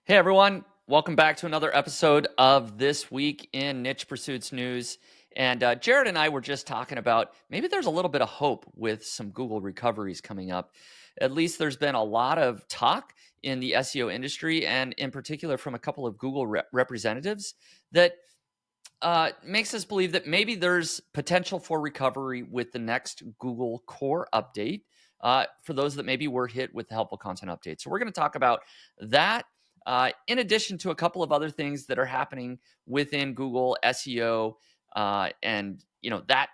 Hey everyone, welcome back to another episode of This Week in Niche Pursuits News. And Jared and I were just talking about maybe there's a little bit of hope with some Google recoveries coming up. At least there's been a lot of talk in the SEO industry, and in particular from a couple of Google representatives, that makes us believe that maybe there's potential for recovery with the next Google Core update for those that maybe were hit with the helpful content update. So we're going to talk about that. In addition to a couple of other things that are happening within Google SEO and that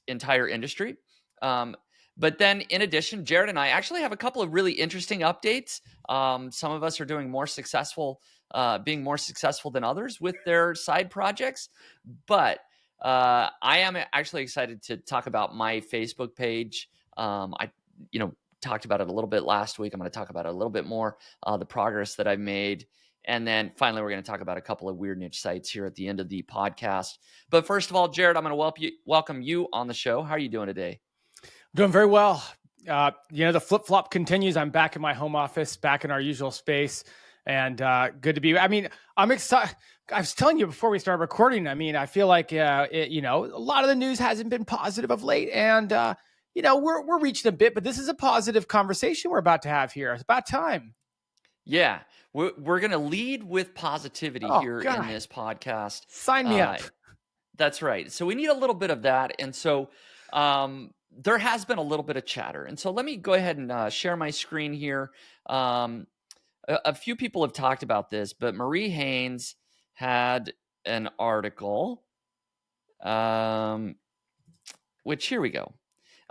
entire industry. But then in addition, Jared and I actually have a couple of really interesting updates. Some of us are doing being more successful than others with their side projects. But I am actually excited to talk about my Facebook page. I talked about it a little bit last week. I'm going to talk about it a little bit more, the progress that I've made. And then finally, we're going to talk about a couple of weird niche sites here at the end of the podcast. But first of all, Jared, I'm going to welcome you on the show. How are you doing today? Doing very well. The flip-flop continues. I'm back in my home office, back in our usual space, and good to be. I mean, I'm excited. I was telling you before we started recording, I feel like, a lot of the news hasn't been positive of late, and, we're reaching a bit, but this is a positive conversation we're about to have here. It's about time. Yeah, we're going to lead with positivity here in this podcast. Sign me up. That's right. So we need a little bit of that. And so there has been a little bit of chatter. And so let me go ahead and share my screen here. A few people have talked about this, but Marie Haynes had an article, which here we go.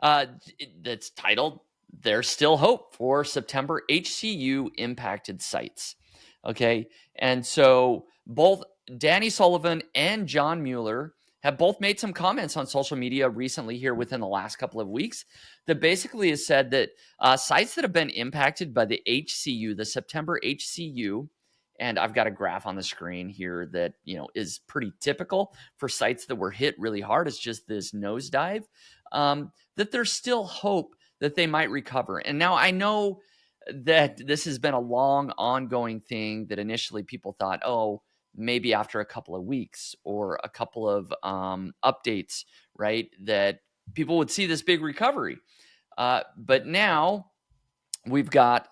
That's titled, "There's Still Hope for September HCU-Impacted Sites." Okay. And so both Danny Sullivan and John Mueller have both made some comments on social media recently here within the last couple of weeks that basically has said that sites that have been impacted by the HCU, the September HCU, and I've got a graph on the screen here that is pretty typical for sites that were hit really hard. It's just this nosedive, that there's still hope that they might recover. And now I know that this has been a long ongoing thing that initially people thought, oh, maybe after a couple of weeks or a couple of updates, right, that people would see this big recovery. But now we've got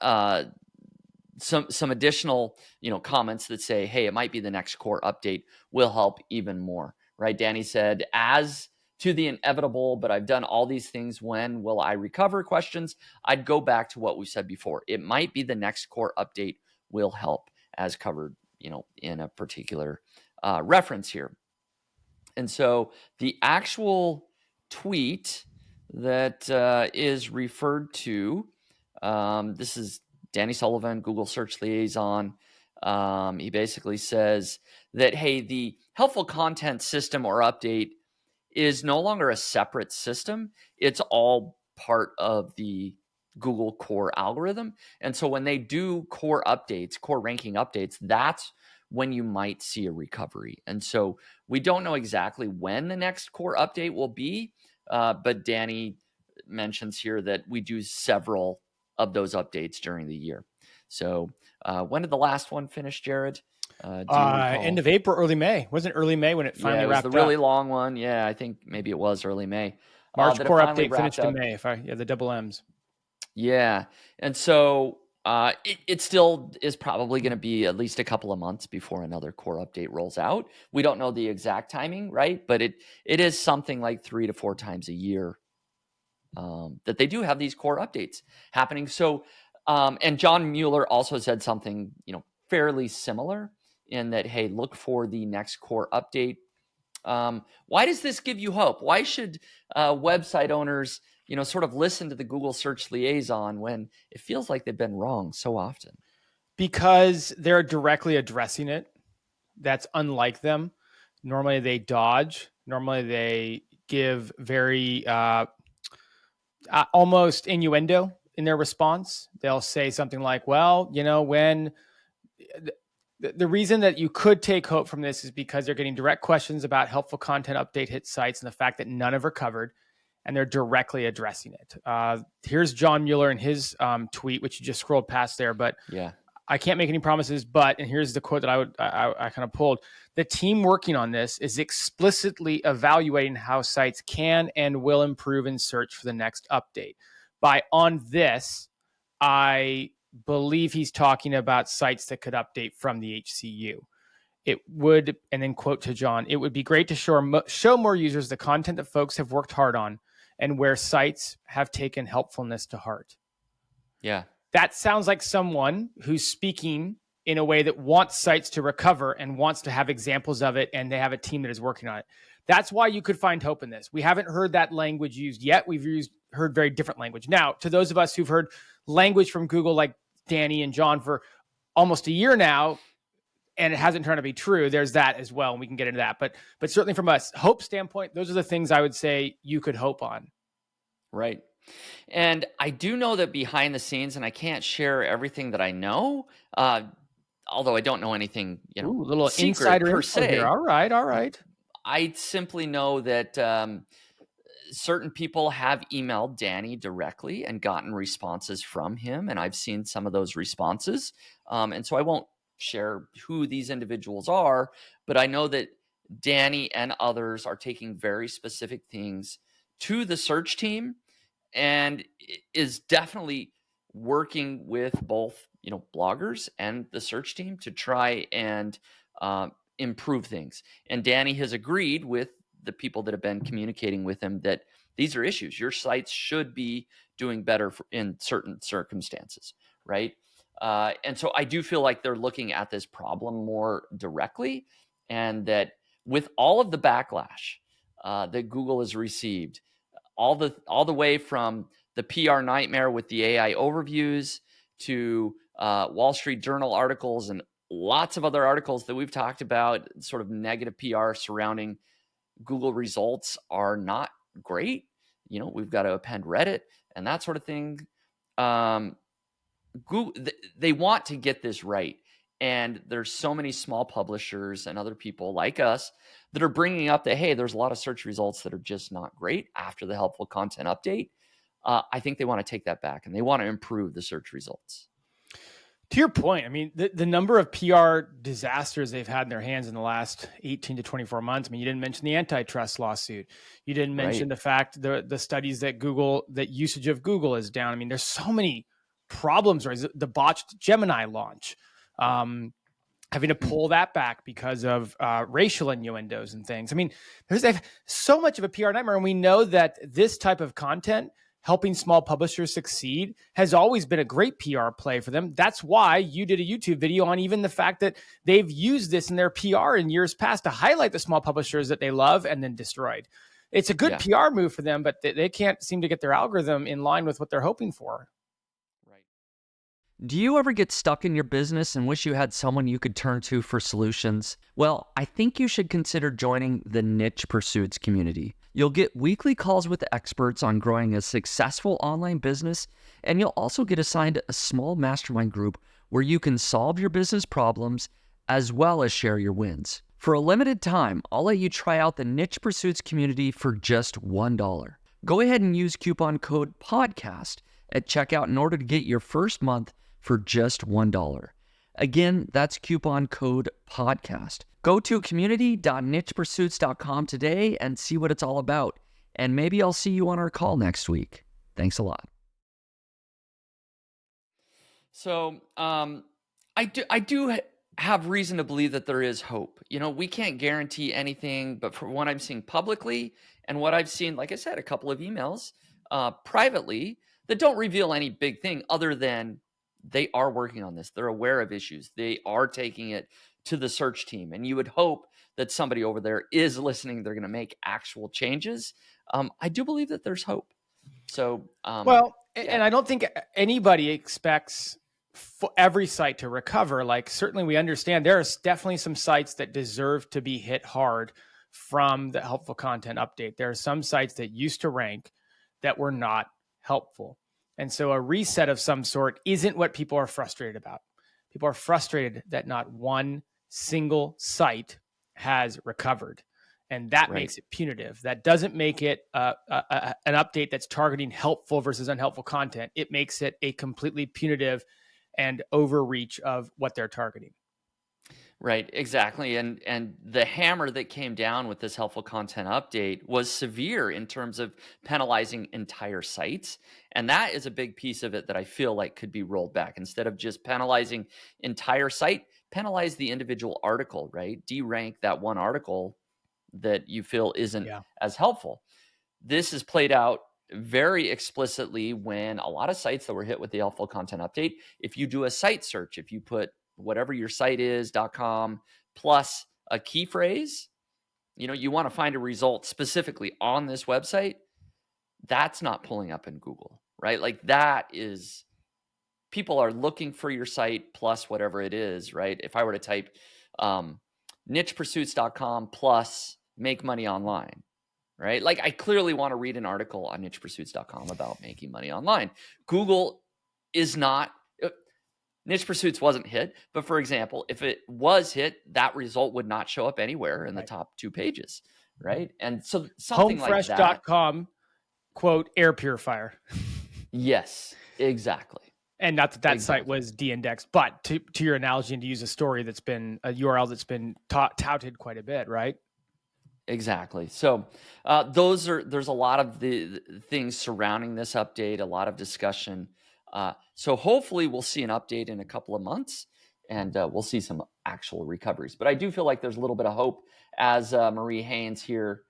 some additional, comments that say, hey, it might be the next core update will help even more, right? Danny said, as to the inevitable, but I've done all these things. When will I recover? Questions. I'd go back to what we said before. It might be the next core update will help, as covered, in a particular reference here. And so the actual tweet that is referred to, this is Danny Sullivan, Google Search Liaison. He basically says that, hey, the helpful content system or update is no longer a separate system. It's all part of the Google core algorithm. And so when they do core ranking updates, that's when you might see a recovery. And so we don't know exactly when the next core update will be, but Danny mentions here that we do several of those updates during the year. So when did the last one finish, Jared? End of April, early May. Wasn't it early May when it finally wrapped up? The really long one. Yeah, I think maybe it was early May. March core update finished in May. The double M's. Yeah. And so it still is probably going to be at least a couple of months before another core update rolls out. We don't know the exact timing, right? But it is something like 3 to 4 times a year that they do have these core updates happening. So, and John Mueller also said something, fairly similar in that, hey, look for the next core update. Why does this give you hope? Why should website owners, sort of listen to the Google Search Liaison when it feels like they've been wrong so often? Because they're directly addressing it. That's unlike them. Normally they dodge. Normally they give very almost innuendo in their response. They'll say something like, well, when the reason that you could take hope from this is because they're getting direct questions about helpful content update hit sites and the fact that none of are covered, and they're directly addressing it. Here's John Mueller in his tweet, which you just scrolled past there. But yeah, I can't make any promises, but, and here's the quote that I kind of pulled. The team working on this is explicitly evaluating how sites can and will improve in search for the next update. By on this, I believe he's talking about sites that could update from the HCU. It would, and then quote to John, it would be great to show more users the content that folks have worked hard on and where sites have taken helpfulness to heart. Yeah. That sounds like someone who's speaking in a way that wants sites to recover and wants to have examples of it, and they have a team that is working on it. That's why you could find hope in this. We haven't heard that language used yet. We've heard very different language. Now, to those of us who've heard language from Google like Danny and John for almost a year now, and it hasn't turned out to be true, there's that as well, and we can get into that. But certainly from a hope standpoint, those are the things I would say you could hope on. Right. And I do know that behind the scenes, and I can't share everything that I know, although I don't know anything, Ooh, a little secret insider per info se. here. All right. I simply know that certain people have emailed Danny directly and gotten responses from him, and I've seen some of those responses. And so I won't share who these individuals are, but I know that Danny and others are taking very specific things to the search team and is definitely working with both, bloggers and the search team to try and improve things. And Danny has agreed with the people that have been communicating with him that these are issues. Your sites should be doing better in certain circumstances, right? And so I do feel like they're looking at this problem more directly, and that with all of the backlash that Google has received, all the way from the PR nightmare with the AI overviews to Wall Street Journal articles and lots of other articles that we've talked about, sort of negative PR surrounding Google results are not great. We've got to append Reddit and that sort of thing. Google, they want to get this right. And there's so many small publishers and other people like us that are bringing up that, hey, there's a lot of search results that are just not great after the helpful content update. I think they want to take that back and they want to improve the search results. To your point, I mean, the number of PR disasters they've had in their hands in the last 18 to 24 months. I mean, you didn't mention the antitrust lawsuit. You didn't mention the fact the studies that usage of Google is down. I mean, there's so many problems, right? The botched Gemini launch, having to pull that back because of racial innuendos and things. I mean, there's so much of a PR nightmare, and we know that this type of content, helping small publishers succeed, has always been a great PR play for them. That's why you did a YouTube video on even the fact that they've used this in their PR in years past to highlight the small publishers that they love and then destroyed. It's a good PR move for them, but they can't seem to get their algorithm in line with what they're hoping for. Right. Do you ever get stuck in your business and wish you had someone you could turn to for solutions? Well, I think you should consider joining the Niche Pursuits community. You'll get weekly calls with experts on growing a successful online business, and you'll also get assigned a small mastermind group where you can solve your business problems as well as share your wins. For a limited time, I'll let you try out the Niche Pursuits community for just $1. Go ahead and use coupon code PODCAST at checkout in order to get your first month for just $1. Again, that's coupon code PODCAST. Go to community.nichepursuits.com today and see what it's all about. And maybe I'll see you on our call next week. Thanks a lot. So I do have reason to believe that there is hope. We can't guarantee anything, but from what I'm seeing publicly and what I've seen, like I said, a couple of emails privately that don't reveal any big thing other than they are working on this. They're aware of issues. They are taking it to the search team. And you would hope that somebody over there is listening. They're going to make actual changes. I do believe that there's hope. So, and I don't think anybody expects for every site to recover. Like, certainly we understand there's definitely some sites that deserve to be hit hard from the helpful content update. There are some sites that used to rank that were not helpful. And so a reset of some sort isn't what people are frustrated about. People are frustrated that not one single site has recovered. And that makes it punitive. That doesn't make it an update that's targeting helpful versus unhelpful content. It makes it a completely punitive and overreach of what they're targeting. Right, exactly. And the hammer that came down with this helpful content update was severe in terms of penalizing entire sites. And that is a big piece of it that I feel like could be rolled back. Instead of just penalizing entire site, penalize the individual article, right? De-rank that one article that you feel isn't Yeah. as helpful. This is played out very explicitly when a lot of sites that were hit with the helpful content update, if you do a site search, if you put whatever your site is .com plus a key phrase, you want to find a result specifically on this website, that's not pulling up in Google, right? Like that is, people are looking for your site plus whatever it is, right? If I were to type nichepursuits.com plus make money online, right? Like I clearly want to read an article on nichepursuits.com about making money online. Google is not, Niche Pursuits wasn't hit, but for example, if it was hit, that result would not show up anywhere in the top 2 pages, right? And so something like that. Homefresh.com, quote, air purifier. Yes, exactly. And not that site was de-indexed, but to your analogy, and to use a story that's been a URL that's been touted quite a bit, right? Exactly. So there's a lot of the things surrounding this update, a lot of discussion. So hopefully we'll see an update in a couple of months and we'll see some actual recoveries. But I do feel like there's a little bit of hope, as Marie Haynes here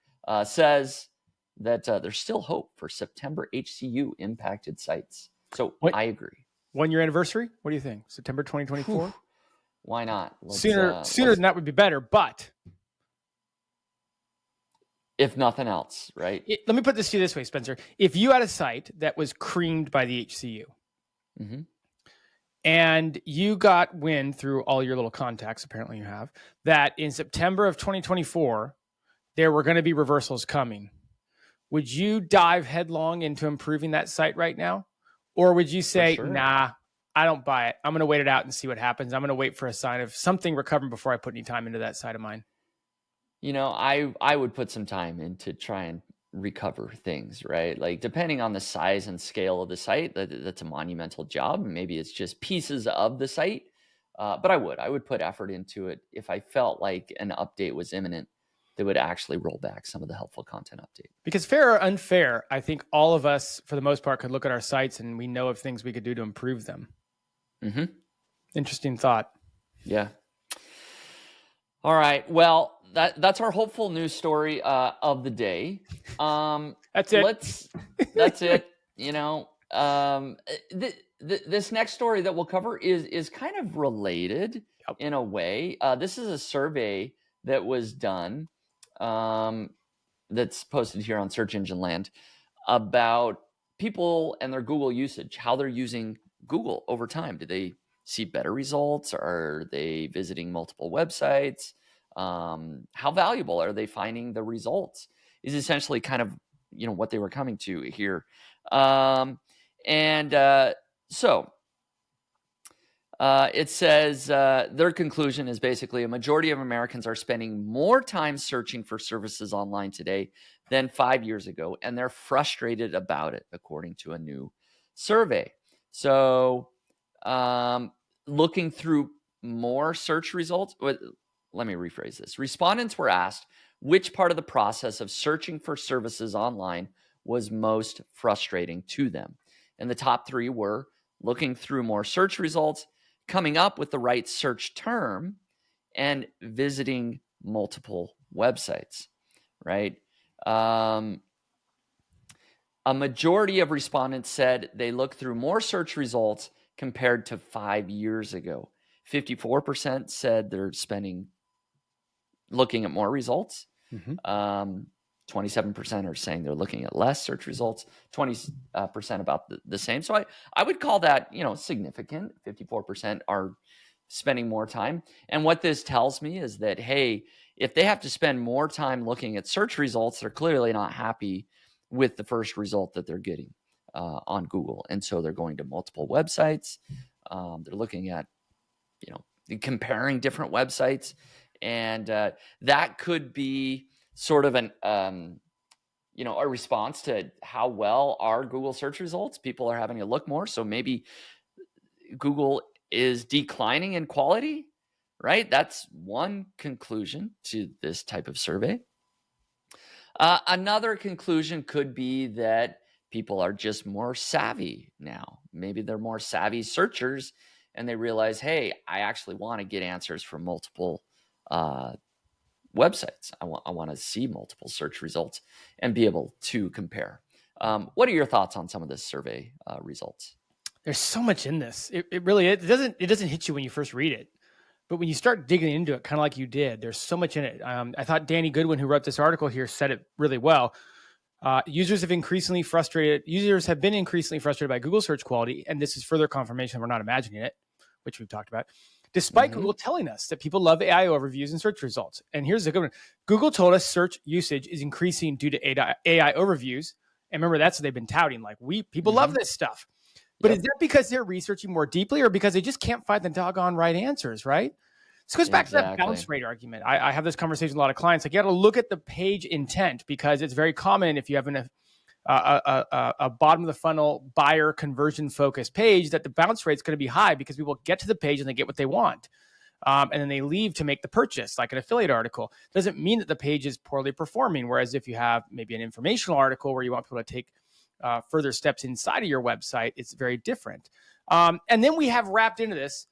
says, that there's still hope for September HCU impacted sites. So I agree. 1 year anniversary? What do you think? September 2024? Why not? Sooner than that would be better, but if nothing else, right? Let me put this to you this way, Spencer. If you had a site that was creamed by the HCU, mm-hmm. and you got wind through all your little contacts, apparently you have, that in September of 2024, there were going to be reversals coming, would you dive headlong into improving that site right now? Or would you say, nah, I don't buy it. I'm going to wait it out and see what happens. I'm going to wait for a sign of something recovering before I put any time into that site of mine? I would put some time in to try and recover things, right? Like depending on the size and scale of the site, that's a monumental job. Maybe it's just pieces of the site, but I would put effort into it if I felt like an update was imminent that would actually roll back some of the helpful content update. Because fair or unfair, I think all of us, for the most part, could look at our sites and we know of things we could do to improve them. Mm-hmm. Interesting thought. Yeah. All right. Well, that's our hopeful news story of the day. That's it. That's it. This next story that we'll cover is kind of related in a way. This is a survey that was done that's posted here on Search Engine Land about people and their Google usage, how they're using Google over time. Do they see better results? Are they visiting multiple websites? How valuable are they finding the results? Is essentially kind of what they were coming to here. It says their conclusion is basically a majority of Americans are spending more time searching for services online today than 5 years ago, and they're frustrated about it, according to a new survey. So looking through more search results, let me rephrase this. Respondents were asked which part of the process of searching for services online was most frustrating to them. And the top 3 were looking through more search results, coming up with the right search term, and visiting multiple websites, right? A majority of respondents said they look through more search results compared to 5 years ago. 54% said they're looking at more results. Mm-hmm. 27% are saying they're looking at less search results, 20% about the same. So I would call that, significant. 54% are spending more time. And what this tells me is that, hey, if they have to spend more time looking at search results, they're clearly not happy with the first result that they're getting on Google. And so they're going to multiple websites. They're looking at, comparing different websites. And that could be sort of a response to how well are Google search results. People are having to look more. So maybe Google is declining in quality, right? That's one conclusion to this type of survey. Another conclusion could be that people are just more savvy now. Maybe they're more savvy searchers and they realize, hey, I actually want to get answers from multiple websites. I want to see multiple search results and be able to compare. What are your thoughts on some of this survey results? There's so much in this. It really it doesn't hit you when you first read it, but when you start digging into it, kind of like you did, there's so much in it. I thought Danny Goodwin, who wrote this article here, said it really well. Users have been increasingly frustrated by Google search quality, and this is further confirmation we're not imagining it, which we've talked about, despite Google telling us that people love AI overviews and search results. And here's the good one. Google told us search usage is increasing due to AI overviews. And remember, that's what they've been touting. Like, people love this stuff. But is that because they're researching more deeply or because they just can't find the doggone right answers, right? This goes back to that bounce rate argument. I have this conversation with a lot of clients. Like, you got to look at the page intent, because it's very common if you have a bottom of the funnel buyer conversion focused page that the bounce rate is going to be high because people get to the page and they get what they want. And then they leave to make the purchase, like an affiliate article. Doesn't mean that the page is poorly performing. Whereas if you have maybe an informational article where you want people to take further steps inside of your website, it's very different. And then we have wrapped into this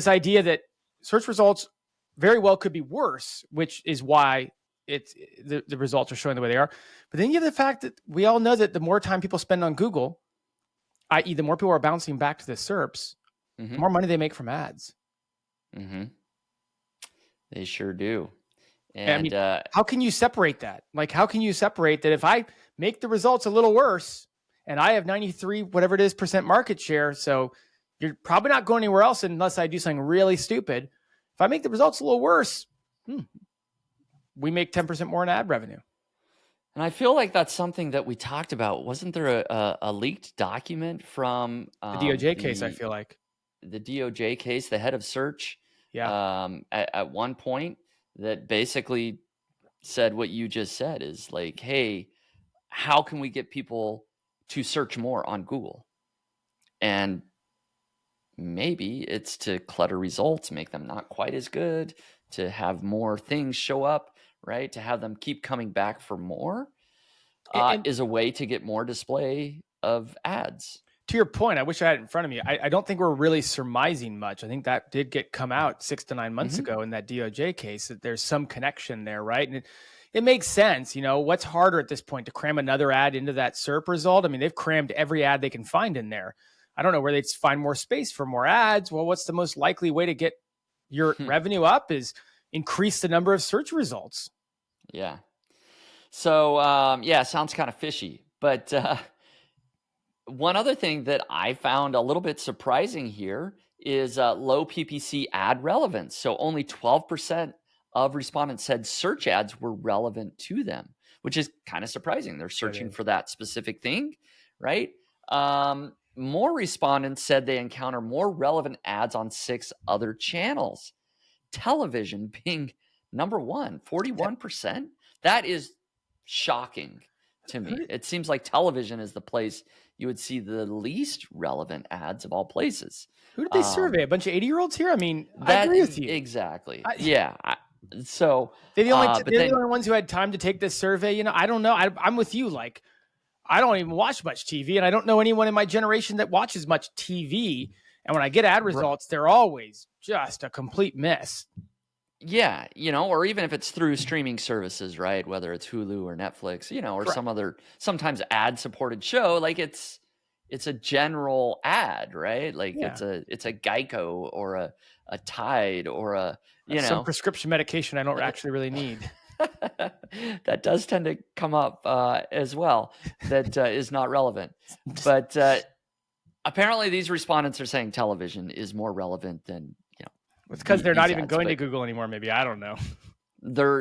idea that search results very well could be worse, which is why the results are showing the way they are. But then you have the fact that we all know that the more time people spend on Google, i.e. the more people are bouncing back to the SERPs, the more money they make from ads. They sure do. And I mean, how can you separate that? Like, how can you separate that if I make the results a little worse and I have 93, whatever it is, % market share, so you're probably not going anywhere else unless I do something really stupid. If I make the results a little worse, we make 10% more in ad revenue. And I feel like that's something that we talked about. Wasn't there a leaked document from The DOJ case, I feel like. The DOJ case, the head of search, at one point, that basically said what you just said, is like, hey, how can we get people to search more on Google? And maybe it's to clutter results, make them not quite as good, to have more things show up, right? To have them keep coming back for more is a way to get more display of ads. To your point, I wish I had it in front of me. I don't think we're really surmising much. I think that did come out 6 to 9 months ago in that DOJ case, that there's some connection there, right? And it makes sense. You know, what's harder at this point, to cram another ad into that SERP result? I mean, they've crammed every ad they can find in there. I don't know where they'd find more space for more ads. Well, what's the most likely way to get your revenue up is increase the number of search results. Yeah. So, sounds kind of fishy. But one other thing that I found a little bit surprising here is low PPC ad relevance. So only 12% of respondents said search ads were relevant to them, which is kind of surprising. They're searching for that specific thing, right? More respondents said they encounter more relevant ads on 6 other channels. Television being number one, 41%. That is shocking to me. It seems like television is the place you would see the least relevant ads of all places. Who did they survey? A bunch of 80-year-olds here? I mean, I agree with you. Exactly. So they're the only ones who had time to take this survey. You know, I don't know. I'm with you. Like, I don't even watch much TV, and I don't know anyone in my generation that watches much TV. And when I get ad results, they're always just a complete mess. Yeah, or even if it's through streaming services, right? Whether it's Hulu or Netflix, or some other sometimes ad-supported show, like it's a general ad, right? Like it's a Geico or a Tide or some prescription medication I don't actually really need. That does tend to come up as well. That is not relevant, but apparently these respondents are saying television is more relevant than. It's because they're not even going to Google anymore. Maybe, I don't know.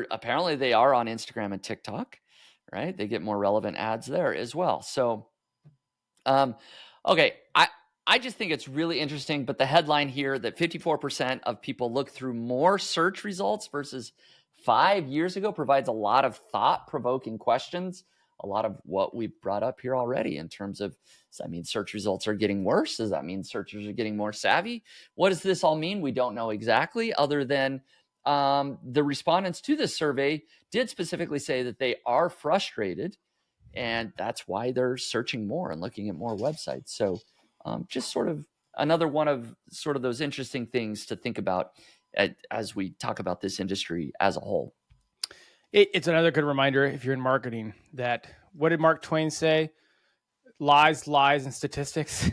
Apparently they are on Instagram and TikTok, right? They get more relevant ads there as well. So, okay, I just think it's really interesting. But the headline here that 54% of people look through more search results versus 5 years ago provides a lot of thought-provoking questions a lot of what we've brought up here already in terms of, does that mean search results are getting worse? Does that mean searchers are getting more savvy? What does this all mean? We don't know exactly, other than the respondents to this survey did specifically say that they are frustrated, and that's why they're searching more and looking at more websites. So just sort of another one of sort of those interesting things to think about as we talk about this industry as a whole. It's another good reminder, if you're in marketing, that what did Mark Twain say? Lies, and statistics.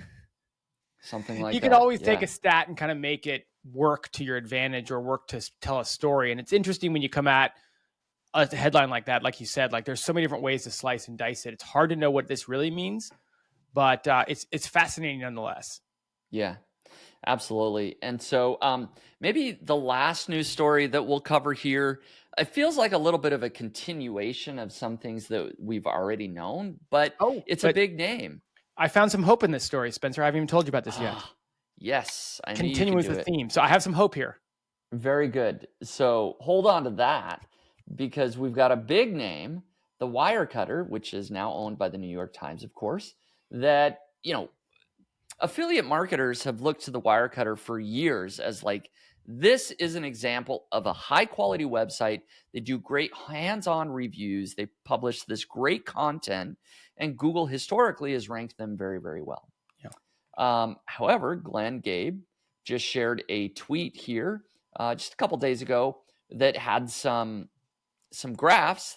Something like that. You can always take a stat and kind of make it work to your advantage or work to tell a story. And it's interesting when you come at a headline like that, like you said, like there's so many different ways to slice and dice it. It's hard to know what this really means, but it's fascinating nonetheless. Yeah, absolutely. And so maybe the last news story that we'll cover here, it feels like a little bit of a continuation of some things that we've already known, but it's a big name. I found some hope in this story, Spencer. I haven't even told you about this yet. Yes, I continue with the theme. So I have some hope here. Very good. So hold on to that, because we've got a big name, the Wirecutter, which is now owned by the New York Times, of course, that, affiliate marketers have looked to the Wirecutter for years as like, this is an example of a high quality website. They do great hands-on reviews. They publish this great content, and Google historically has ranked them very, very well. Yeah. However, Glenn Gabe just shared a tweet here just a couple days ago that had some graphs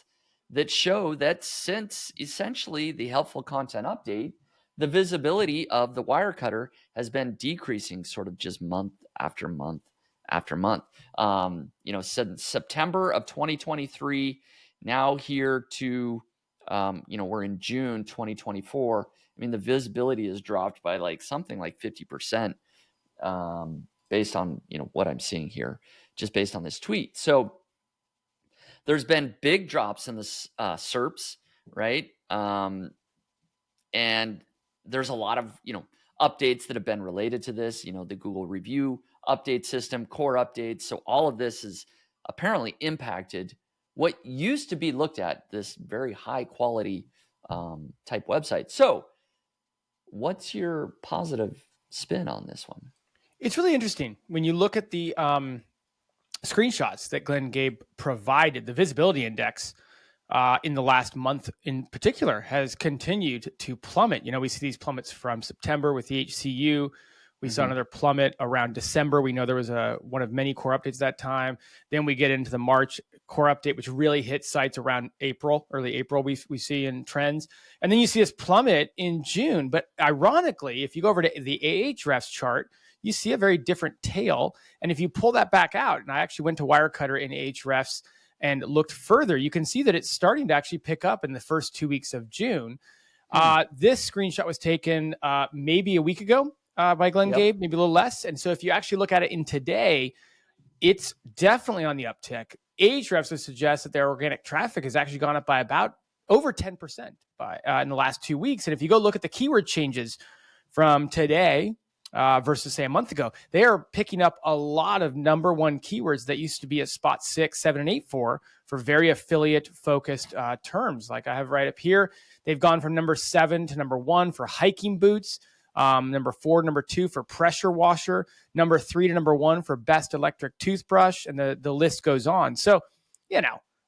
that show that since essentially the helpful content update, the visibility of the Wirecutter has been decreasing sort of just month after month after month. Since September of 2023, now here to, we're in June 2024. I mean, the visibility has dropped by like something like 50% based on, what I'm seeing here, just based on this tweet. So there's been big drops in the SERPs, right? And there's a lot of, updates that have been related to this, the Google review update system, core updates. So all of this has apparently impacted what used to be looked at this very high quality type website. So what's your positive spin on this one? It's really interesting when you look at the screenshots that Glenn Gabe provided. The visibility index in the last month in particular has continued to plummet. We see these plummets from September with the HCU. We saw another plummet around December. We know there was one of many core updates that time. Then we get into the March core update, which really hit sites around April, early April, we see in trends. And then you see this plummet in June. But ironically, if you go over to the Ahrefs chart, you see a very different tail. And if you pull that back out, and I actually went to Wirecutter in Ahrefs and looked further, you can see that it's starting to actually pick up in the first 2 weeks of June. This screenshot was taken maybe a week ago by Glenn Gabe, maybe a little less. And so if you actually look at it in today, it's definitely on the uptick. Ahrefs would suggest that their organic traffic has actually gone up by about over 10% in the last 2 weeks. And if you go look at the keyword changes from today versus say a month ago, they are picking up a lot of number one keywords that used to be at spot 6, 7, and 8 for very affiliate focused terms. Like I have right up here, they've gone from number 7 to number 1 for hiking boots, number 4 to number 2 for pressure washer, number 3 to number 1 for best electric toothbrush, and the list goes on. So,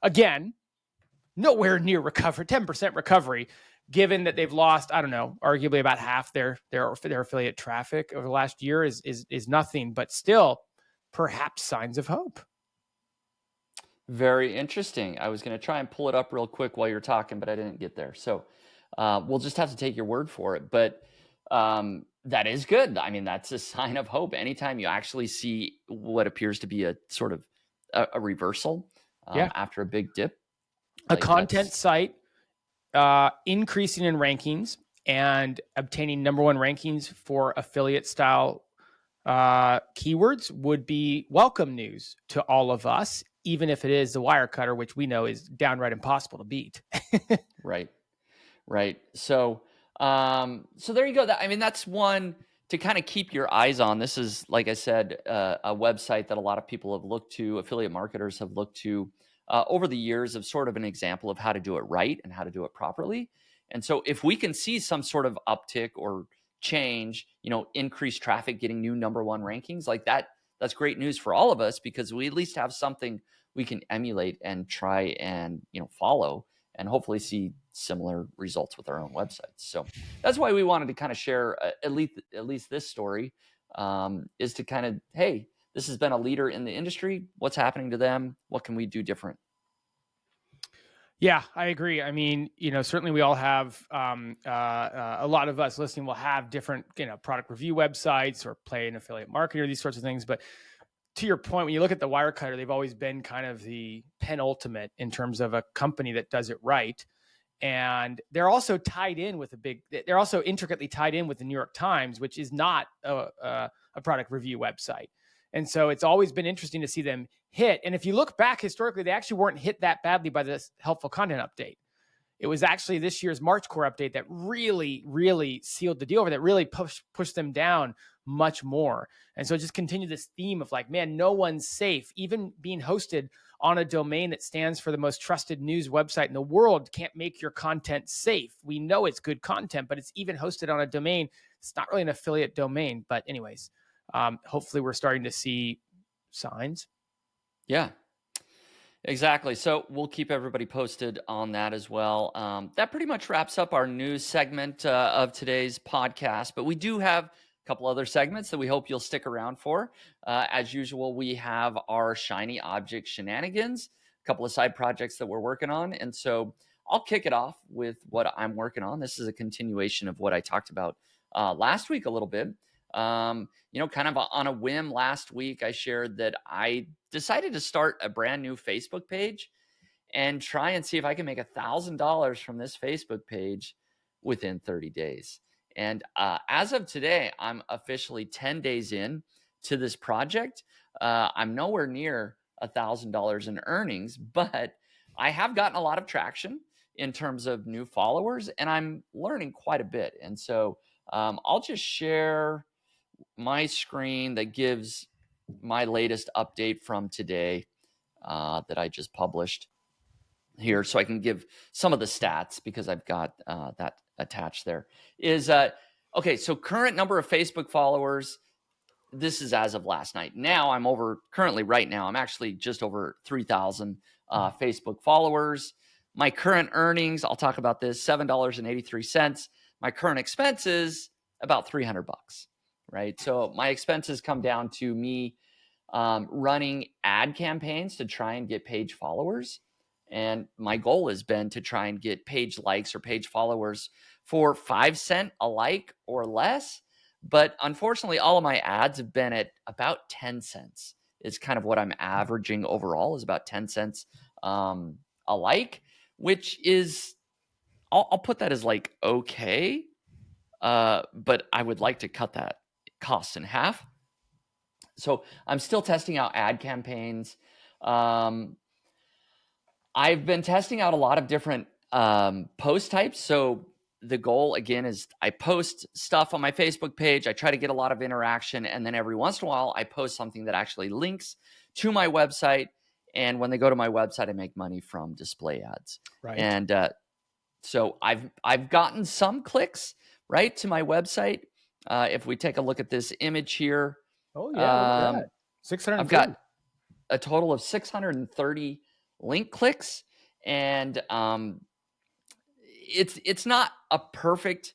again, nowhere near recovery, 10% recovery, given that they've lost, I don't know, arguably about half their affiliate traffic over the last year is nothing, but still perhaps signs of hope. Very interesting. I was going to try and pull it up real quick while you're talking, but I didn't get there. So we'll just have to take your word for it. But that is good. I mean, that's a sign of hope. Anytime you actually see what appears to be a sort of a reversal after a big dip. A content site increasing in rankings and obtaining number one rankings for affiliate style keywords would be welcome news to all of us, even if it is the Wirecutter, which we know is downright impossible to beat. Right. So there you go. I mean, that's one to kind of keep your eyes on. This is, like I said, a website that a lot of people have looked to, affiliate marketers have looked to over the years of sort of an example of how to do it right and how to do it properly. And so if we can see some sort of uptick or change, increased traffic, getting new number one rankings like that, that's great news for all of us, because we at least have something we can emulate and try and, follow, and hopefully see similar results with our own websites. So that's why we wanted to kind of share at least this story, is to kind of, hey, this has been a leader in the industry. What's happening to them? What can we do different? Yeah, I agree. I mean, certainly we all have, a lot of us listening will have different, product review websites or play an affiliate marketing or these sorts of things. But to your point, when you look at the Wirecutter, they've always been kind of the penultimate in terms of a company that does it right. And they're also tied in with they're also intricately tied in with the New York Times, which is not a product review website. And so it's always been interesting to see them hit. And if you look back historically, they actually weren't hit that badly by this helpful content update. It was actually this year's March core update that really, really sealed the deal over, that really pushed them down much more. And so just continue this theme of like, man, no one's safe. Even being hosted on a domain that stands for the most trusted news website in the world can't make your content safe. We know it's good content, but it's even hosted on a domain. It's not really an affiliate domain. But anyways, hopefully we're starting to see signs. Yeah, exactly. So we'll keep everybody posted on that as well. That pretty much wraps up our news segment of today's podcast, but we do have a couple other segments that we hope you'll stick around for. As usual, we have our shiny object shenanigans, a couple of side projects that we're working on. And so I'll kick it off with what I'm working on. This is a continuation of what I talked about last week a little bit. Kind of on a whim last week, I shared that I decided to start a brand new Facebook page and try and see if I can make $1,000 from this Facebook page within 30 days. And as of today, I'm officially 10 days in to this project. I'm nowhere near $1,000 in earnings, but I have gotten a lot of traction in terms of new followers, and I'm learning quite a bit. And so I'll just share my screen that gives my latest update from today that I just published here, so I can give some of the stats, because I've got that attached there. Is okay, so current number of Facebook followers, this is as of last night. Now I'm actually just over 3,000 Facebook followers. My current earnings, I'll talk about this, $7.83. My current expenses, about $300, right? So my expenses come down to me running ad campaigns to try and get page followers. And my goal has been to try and get page likes or page followers for 5 cents a like or less. But unfortunately, all of my ads have been at about 10 cents. It's kind of what I'm averaging overall, is about 10 cents a like, which is, I'll put that as like, okay. But I would like to cut that cost in half. So I'm still testing out ad campaigns. I've been testing out a lot of different post types. So the goal, again, is I post stuff on my Facebook page. I try to get a lot of interaction. And then every once in a while, I post something that actually links to my website. And when they go to my website, I make money from display ads. Right. And so I've gotten some clicks, right, to my website. If we take a look at this image here. Oh, yeah. Look at that. 630. I've got a total of 630 link clicks, and it's not a perfect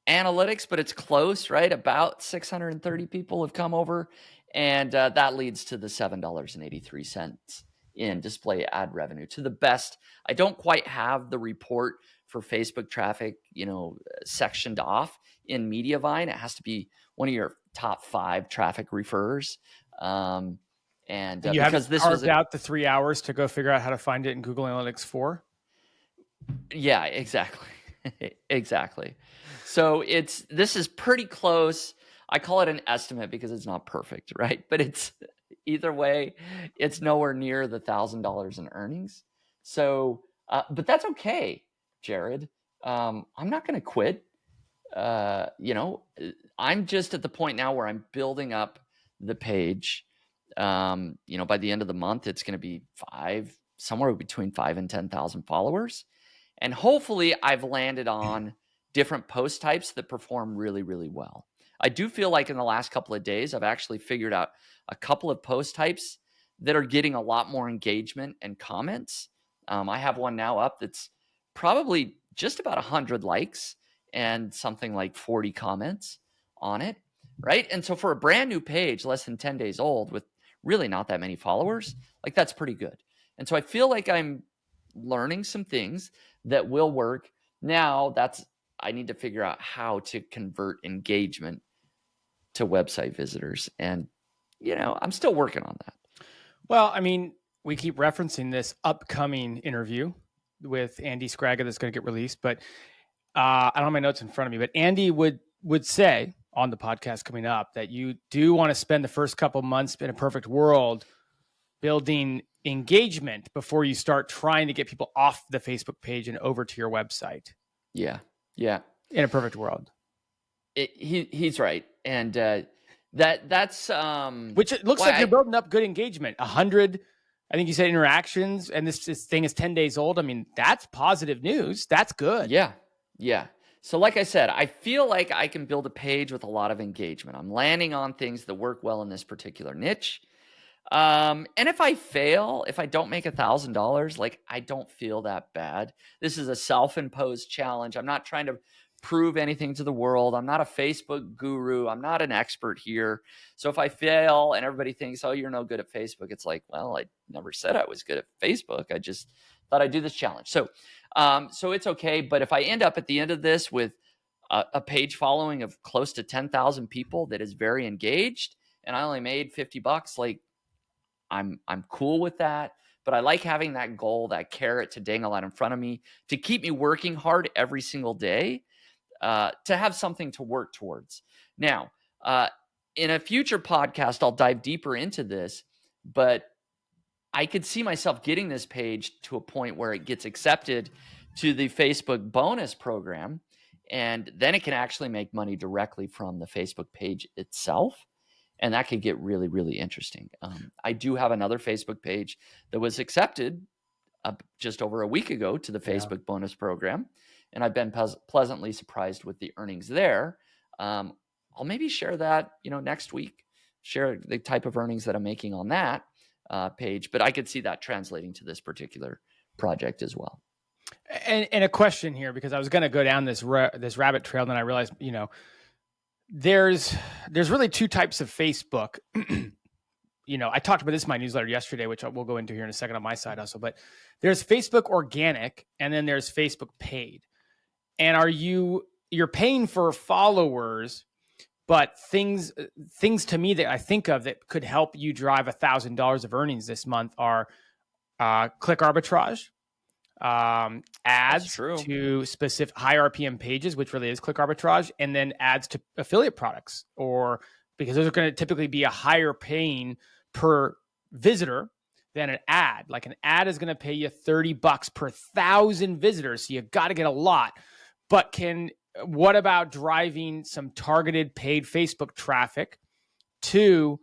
analytics, but it's close, right? About 630 people have come over, and that leads to the $7.83 in display ad revenue. To the best, I don't quite have the report for Facebook traffic, sectioned off in Mediavine. It has to be one of your top 5 traffic referrers. And you because this was out the 3 hours to go figure out how to find it in Google Analytics 4. Yeah, exactly. Exactly. So this is pretty close. I call it an estimate because it's not perfect, right? But it's either way, it's nowhere near the $1,000 in earnings. So, but that's okay, Jared. I'm not going to quit. I'm just at the point now where I'm building up the page. By the end of the month, it's going to be 5, somewhere between 5 and 10,000 followers. And hopefully I've landed on different post types that perform really, really well. I do feel like in the last couple of days, I've actually figured out a couple of post types that are getting a lot more engagement and comments. I have one now up that's probably just about 100 likes and something like 40 comments on it, right? And so for a brand new page, less than 10 days old with really not that many followers, like that's pretty good. And so I feel like I'm learning some things that will work. Now I need to figure out how to convert engagement to website visitors. And, I'm still working on that. Well, I mean, we keep referencing this upcoming interview with Andy Scragga that's going to get released, but I don't have my notes in front of me, but Andy would say on the podcast coming up that you do want to spend the first couple months in a perfect world building engagement before you start trying to get people off the Facebook page and over to your website. Yeah. In a perfect world. He's right. And that's which it looks like you're building up good engagement. 100, I think you said, interactions, and this thing is 10 days old. I mean, that's positive news. That's good. Yeah. So like I said, I feel like I can build a page with a lot of engagement. I'm landing on things that work well in this particular niche. And if I fail, if I don't make $1,000, like I don't feel that bad. This is a self-imposed challenge. I'm not trying to prove anything to the world. I'm not a Facebook guru. I'm not an expert here. So if I fail and everybody thinks, oh, you're no good at Facebook, it's like, well, I never said I was good at Facebook. I just thought I'd do this challenge. So it's okay. But if I end up at the end of this with a page following of close to 10,000 people that is very engaged, and I only made $50, like I'm cool with that. But I like having that goal, that carrot to dangle out in front of me to keep me working hard every single day, to have something to work towards. Now, in a future podcast, I'll dive deeper into this, but I could see myself getting this page to a point where it gets accepted to the Facebook bonus program, and then it can actually make money directly from the Facebook page itself. And that could get really, really interesting. I do have another Facebook page that was accepted just over a week ago to the Facebook bonus program. And I've been pleasantly surprised with the earnings there. I'll maybe share that, next week, share the type of earnings that I'm making on that page. But I could see that translating to this particular project as well. And a question here, because I was going to go down this rabbit trail, and then I realized, there's really two types of Facebook. I talked about this in my newsletter yesterday, which we'll go into here in a second on my side also, but there's Facebook organic and then there's Facebook paid. And you're paying for followers, but things to me that I think of that could help you drive $1,000 of earnings this month are click arbitrage, ads to specific high RPM pages, which really is click arbitrage, and then ads to affiliate products, or because those are going to typically be a higher paying per visitor than an ad. Like an ad is going to pay you $30 per 1,000 visitors. So you got to get a lot. But what about driving some targeted paid Facebook traffic to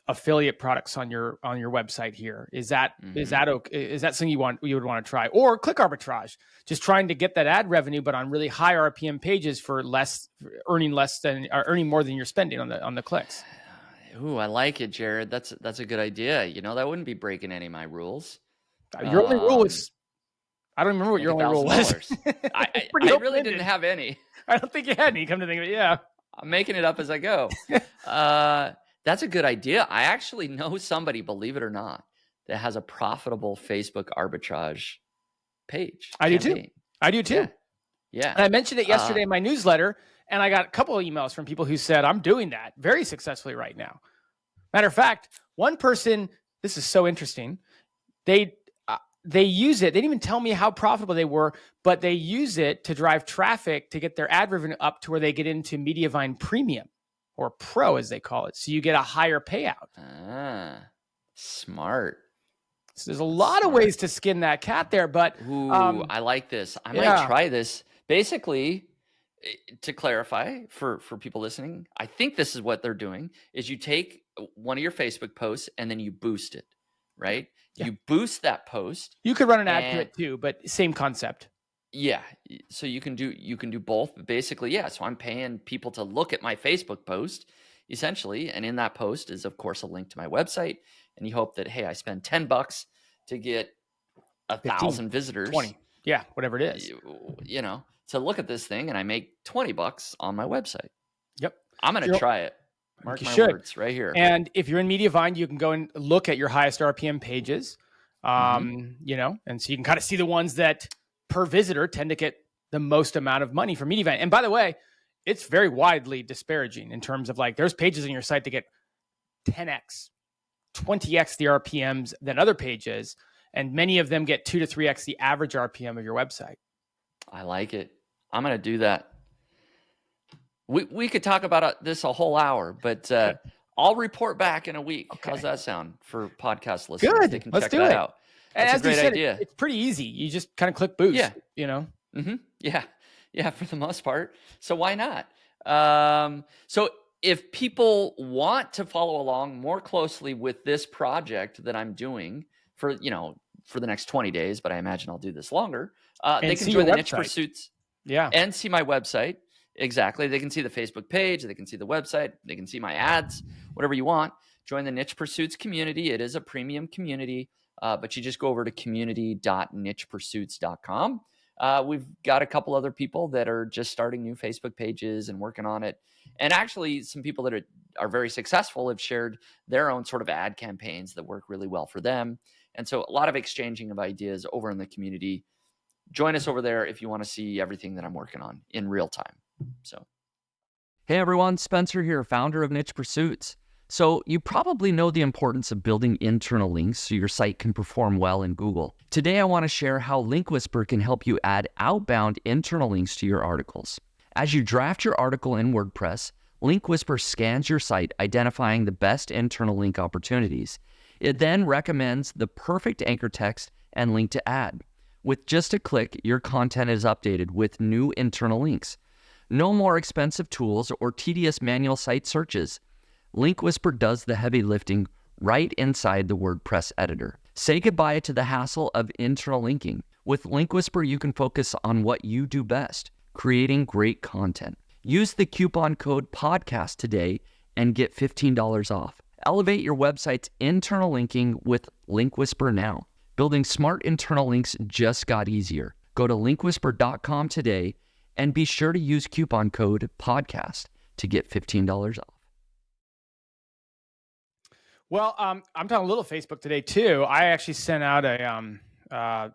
affiliate products on your website here? Is that okay? Is that something you would want to try? Or click arbitrage, just trying to get that ad revenue, but on really high RPM pages for earning more than you're spending on the clicks. Ooh, I like it, Jared. That's a good idea. That wouldn't be breaking any of my rules. Your only rule is, I don't remember what your only rule was. I really didn't have any. I don't think you had any, come to think of it. Yeah. I'm making it up as I go. That's a good idea. I actually know somebody, believe it or not, that has a profitable Facebook arbitrage page. I do too. Yeah. And I mentioned it yesterday in my newsletter, and I got a couple of emails from people who said, I'm doing that very successfully right now. Matter of fact, one person, this is so interesting. They use it. They didn't even tell me how profitable they were, but they use it to drive traffic to get their ad revenue up to where they get into Mediavine Premium, or Pro as they call it. So you get a higher payout. Smart. So there's a lot of ways to skin that cat there, but I like this. I might try this. Basically, to clarify for people listening, I think this is what they're doing is you take one of your Facebook posts and then you boost it. right? Yeah. You boost that post. You could run an ad to And it too, but same concept. yeah, so you can do both. But basically, yeah. So I'm paying people to look at my Facebook post, essentially, and in that post is of course a link to my website. And you hope that, hey, I spend $10 to get 15, 1,000 visitors, 20. Yeah, whatever it is. you know, to look at this thing, and I make $20 on my website. Yep. I'm gonna try it. Mark You my should. words right here. And if you're in Mediavine, you can go and look at your highest RPM pages, you know, and so you can kind of see the ones that per visitor tend to get the most amount of money from Mediavine. And by the way, it's very widely disparaging in terms of like, there's pages on your site that get 10x, 20x the RPMs than other pages. And many of them get 2 to 3x the average RPM of your website. I like it. I'm gonna do that. We could talk about this a whole hour, but I'll report back in a week. Okay. How's that sound for podcast listeners? Good. They can Let's check do that it. out. And That's as a great you said, idea. it's pretty easy. You just kind of click boost, Yeah. you know? Yeah, for the most part. So why not? So if people want to follow along more closely with this project that I'm doing for the next 20 days, but I imagine I'll do this longer, they can see join your the Niche website. Pursuits Yeah. and see my website. Exactly. They can see the Facebook page. They can see the website. They can see my ads, whatever you want. Join the Niche Pursuits community. It is a premium community, but you just go over to community.nichepursuits.com. We've got a couple other people that are just starting new Facebook pages and working on it. And actually, some people that are very successful have shared their own sort of ad campaigns that work really well for them. And so a lot of exchanging of ideas over in the community. Join us over there if you want to see everything that I'm working on in real time. So, Hey everyone, Spencer here, founder of Niche Pursuits. So you probably know the importance of building internal links so your site can perform well in Google. Today I want to share how Link Whisper can help you add outbound internal links to your articles. As you draft your article in WordPress, Link Whisper scans your site, identifying the best internal link opportunities. It then recommends the perfect anchor text and link to add. With just a click, your content is updated with new internal links. No more expensive tools or tedious manual site searches. Link Whisper does the heavy lifting right inside the WordPress editor. Say goodbye to the hassle of internal linking. With Link Whisper, you can focus on what you do best, creating great content. Use the coupon code PODCAST today and get $15 off. Elevate your website's internal linking with Link Whisper now. Building smart internal links just got easier. Go to linkwhisper.com today and be sure to use coupon code PODCAST to get $15 off. Well, I'm talking a little Facebook today too. I actually sent out an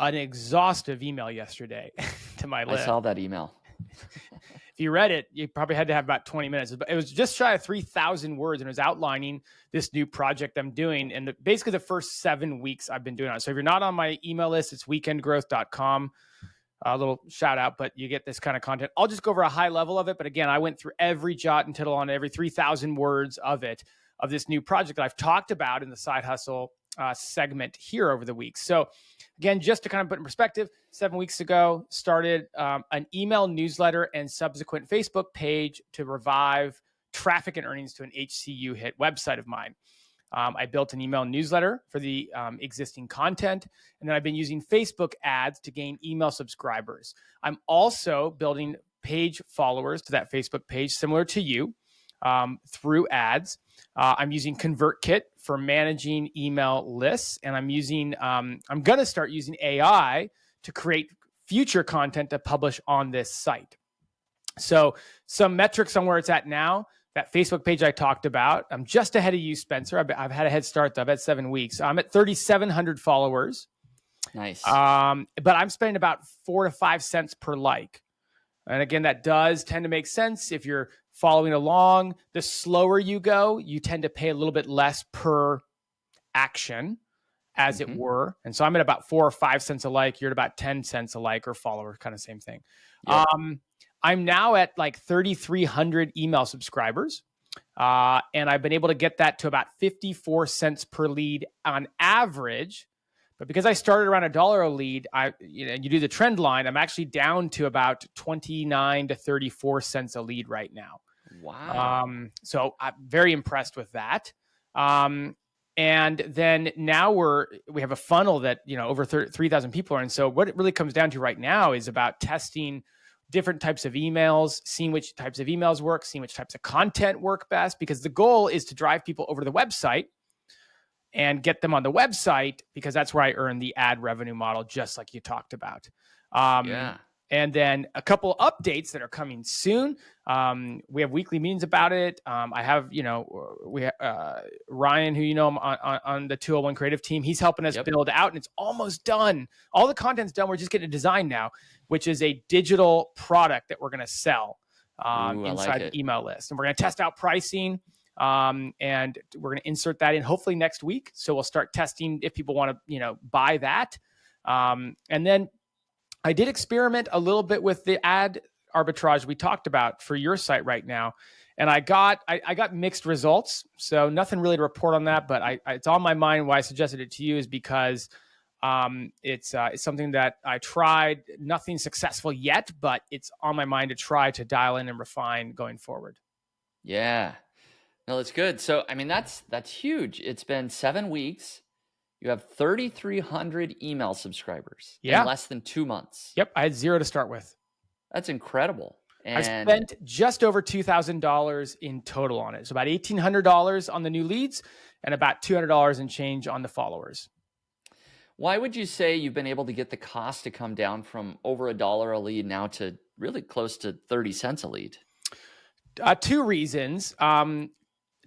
exhaustive email yesterday to my list. I saw that email. If you read it, you probably had to have about 20 minutes. But it was just shy of 3,000 words, and it was outlining this new project I'm doing. And basically the first 7 weeks I've been doing it. So if you're not on my email list, it's weekendgrowth.com. A little shout out, but you get this kind of content. I'll just go over a high level of it. But again, I went through every jot and tittle on every 3,000 words of this new project that I've talked about in the Side Hustle segment here over the weeks. So again, just to kind of put in perspective, 7 weeks ago, started an email newsletter and subsequent Facebook page to revive traffic and earnings to an HCU hit website of mine. I built an email newsletter for the existing content, and then I've been using Facebook ads to gain email subscribers. I'm also building page followers to that Facebook page, similar to you, through ads. I'm using ConvertKit for managing email lists, and I'm going to start using AI to create future content to publish on this site. So some metrics on where it's at now. That Facebook page I talked about, I'm just ahead of you, Spencer. I've had a head start, though. I've had 7 weeks. I'm at 3,700 followers. Nice. But I'm spending about 4 to 5 cents per like. And again, that does tend to make sense if you're following along. The slower you go, you tend to pay a little bit less per action, as it were. And so I'm at about 4 or 5 cents a like. You're at about 10 cents a like or follower, kind of same thing. Yep. I'm now at like 3,300 email subscribers. And I've been able to get that to about 54 cents per lead on average. But because I started around $1 a lead, you do the trend line, I'm actually down to about 29 to 34 cents a lead right now. Wow. So I'm very impressed with that. And And then now we have a funnel that, over 3,000 people are in. So what it really comes down to right now is about testing different types of emails, seeing which types of emails work, seeing which types of content work best, because the goal is to drive people over to the website and get them on the website, because that's where I earn the ad revenue model, just like you talked about. Yeah. And then a couple updates that are coming soon. We have weekly meetings about it. I have, Ryan, who on the 201 creative team. He's helping us build out, and it's almost done. All the content's done. We're just getting a design now, which is a digital product that we're going to sell inside the email list. And we're going to test out pricing. And we're going to insert that in hopefully next week. So we'll start testing if people want to, buy that. And then I did experiment a little bit with the ad arbitrage we talked about for your site right now. And I got mixed results. So nothing really to report on that, but it's on my mind. Why I suggested it to you is because it's something that I tried, nothing successful yet, but it's on my mind to try to dial in and refine going forward. Yeah. No, that's good. So, I mean, that's huge. It's been 7 weeks. You have 3,300 email subscribers in less than 2 months. Yep. I had 0 to start with. That's incredible. And I spent just over $2,000 in total on it. So about $1,800 on the new leads and about $200 and change on the followers. Why would you say you've been able to get the cost to come down from over $1 a lead now to really close to 30 cents a lead? 2 reasons.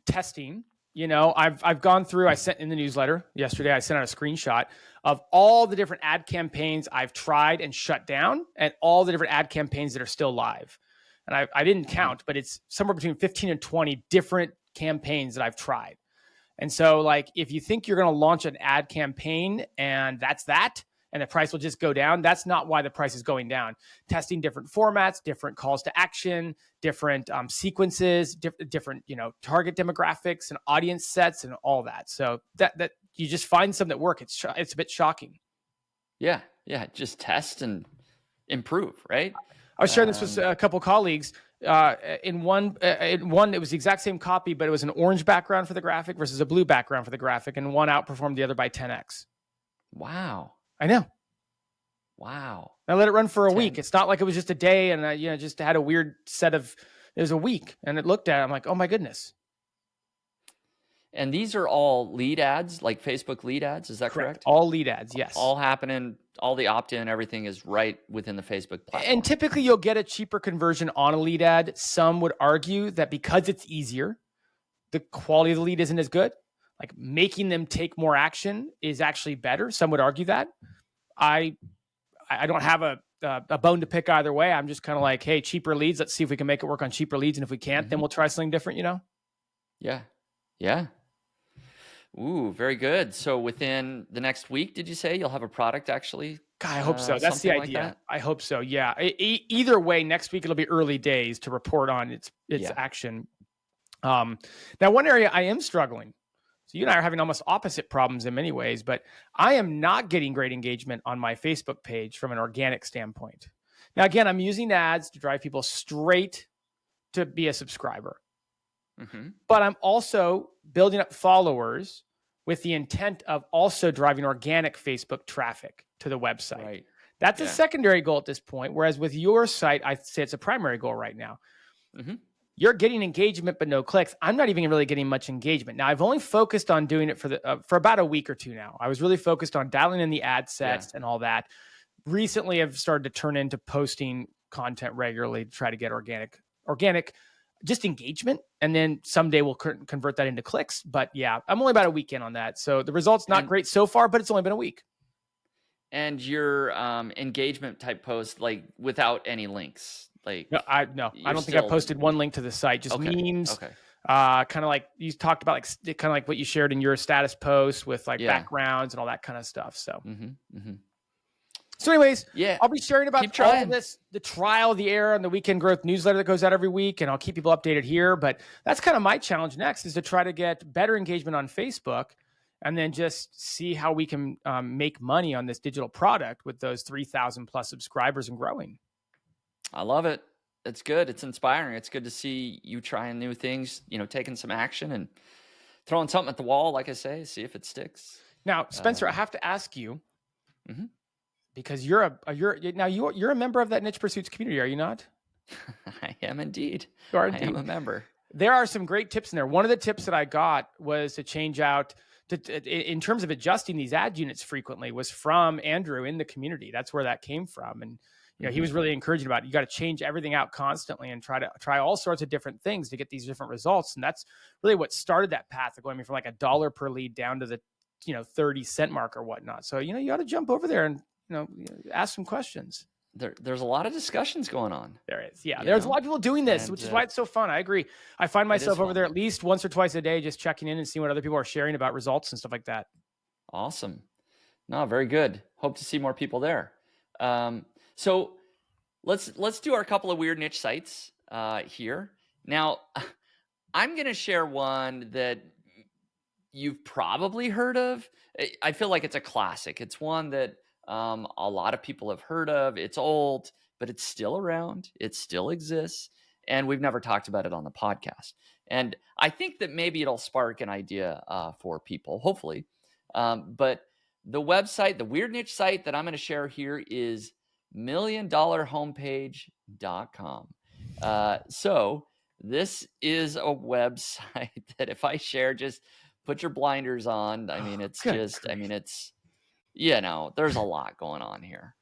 Testing. I've gone through, I sent in the newsletter yesterday, I sent out a screenshot of all the different ad campaigns I've tried and shut down, and all the different ad campaigns that are still live. And I didn't count, but it's somewhere between 15 and 20 different campaigns that I've tried. And so, like, if you think you're going to launch an ad campaign and that's that, and the price will just go down, that's not why the price is going down. Testing different formats, different calls to action, different sequences, different target demographics and audience sets and all that. So that you just find some that work. It's a bit shocking. Yeah. Just test and improve, right? I was sharing this with a couple colleagues. In one, it was the exact same copy, but it was an orange background for the graphic versus a blue background for the graphic, and one outperformed the other by 10x. Wow. I know. Wow. I let it run for a week. It's not like it was just a day and I, just had a weird set of, it was a week, and it looked at it. I'm like, oh my goodness. And these are all lead ads, like Facebook lead ads. Is that correct? All lead ads. Yes. All happening. All the opt-in, everything is right within the Facebook platform. And typically you'll get a cheaper conversion on a lead ad. Some would argue that because it's easier, the quality of the lead isn't as good. Like making them take more action is actually better. Some would argue that. I don't have a bone to pick either way. I'm just kind of like, hey, cheaper leads. Let's see if we can make it work on cheaper leads. And if we can't, then we'll try something different, Yeah. Ooh, very good. So within the next week, did you say you'll have a product actually? God, I hope so. That's the idea. Like I hope so. Yeah. Either way, next week it'll be early days to report on its action. Now, one area I am struggling. So you and I are having almost opposite problems in many ways, but I am not getting great engagement on my Facebook page from an organic standpoint. Now, again, I'm using ads to drive people straight to be a subscriber. But I'm also building up followers with the intent of also driving organic Facebook traffic to the website. Right. That's a secondary goal at this point. Whereas with your site, I'd say it's a primary goal right now. You're getting engagement, but no clicks. I'm not even really getting much engagement. Now, I've only focused on doing it for about a week or two now. I was really focused on dialing in the ad sets and all that. Recently, I've started to turn into posting content regularly to try to get organic just engagement. And then someday we'll convert that into clicks. But yeah, I'm only about a week in on that. So the result's not great so far, but it's only been a week. And your engagement type post, like without any links? Like I don't think I posted one link to the site, just memes. Kind of like you talked about, like kind of like what you shared in your status post with like backgrounds and all that kind of stuff. So, so anyways, I'll be sharing about all of this, the trial, the error, and the weekend growth newsletter that goes out every week, and I'll keep people updated here. But that's kind of my challenge next, is to try to get better engagement on Facebook, and then just see how we can make money on this digital product with those 3,000 plus subscribers and growing. I love it. It's good. It's inspiring. It's good to see you trying new things, taking some action and throwing something at the wall, like I say, see if it sticks. Now, Spencer, I have to ask you, because you're a member of that Niche Pursuits community, are you not? I am indeed. You are I indeed. am a member. There are some great tips in there. One of the tips that I got was to change out, in terms of adjusting these ad units frequently, was from Andrew in the community. That's where that came from. And he was really encouraging about it. You got to change everything out constantly and try all sorts of different things to get these different results. And that's really what started that path of going from like $1 per lead down to the 30-cent mark or whatnot. So you got to jump over there and ask some questions. There's a lot of discussions going on. There is. Yeah. There's a lot of people doing this, which is why it's so fun. I agree. I find myself over there at least once or twice a day, just checking in and seeing what other people are sharing about results and stuff like that. Awesome. No, very good. Hope to see more people there. So let's do our couple of weird niche sites here. Now, I'm going to share one that you've probably heard of. I feel like it's a classic. It's one that a lot of people have heard of. It's old, but it's still around. It still exists. And we've never talked about it on the podcast. And I think that maybe it'll spark an idea for people, hopefully. But the website, the weird niche site that I'm going to share here is milliondollarhomepage.com. So this is a website that if I share, just put your blinders on. I mean, it's there's a lot going on here.